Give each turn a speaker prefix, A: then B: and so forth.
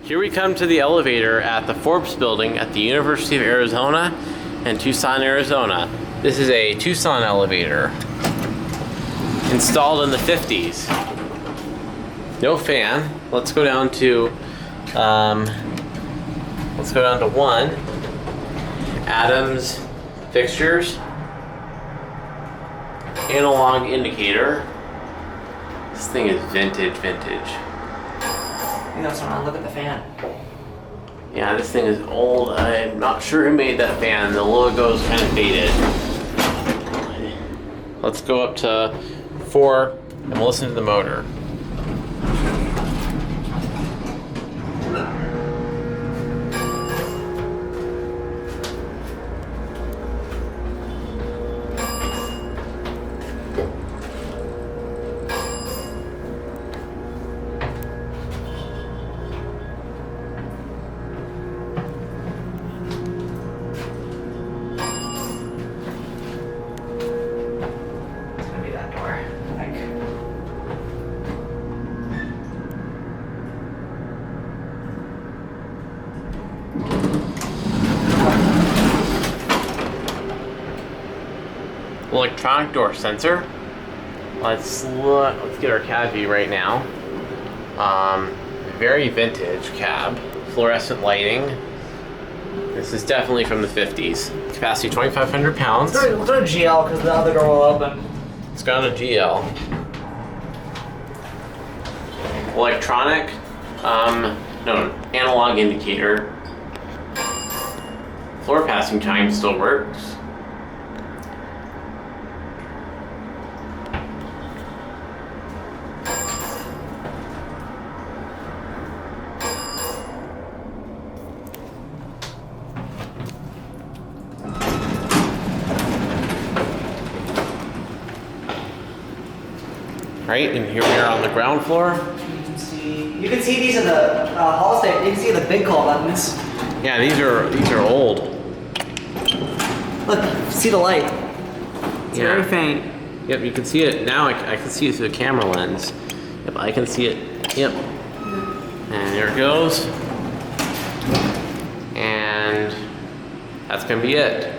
A: Here we come to the elevator at the Forbes building at the University of Arizona in Tucson, Arizona. This is a Tucson elevator installed in the 50s. No fan. Let's go down to one. Adams fixtures. Analog indicator. This thing is vintage.
B: You also want to look at the fan.
A: Yeah, this thing is old. I'm not sure who made that fan. The logo's kind of faded. Let's go up to 4 and we'll listen to the motor. Electronic door sensor. Let's get our cab view right now. Very vintage cab. Fluorescent lighting. This is definitely from the 50s. Capacity 2,500 pounds.
B: Let's do a GL because the other door will open.
A: It's got a GL. Electronic, analog indicator. Floor passing time still works. Right, and here we are on the ground floor.
B: You can see these in the hall state. You can see the big call buttons.
A: Yeah, these are old.
B: Look, see the light. It's very faint.
A: Yep, you can see it now. I can see it through the camera lens. Yep, I can see it. Yep. And there it goes. And that's gonna be it.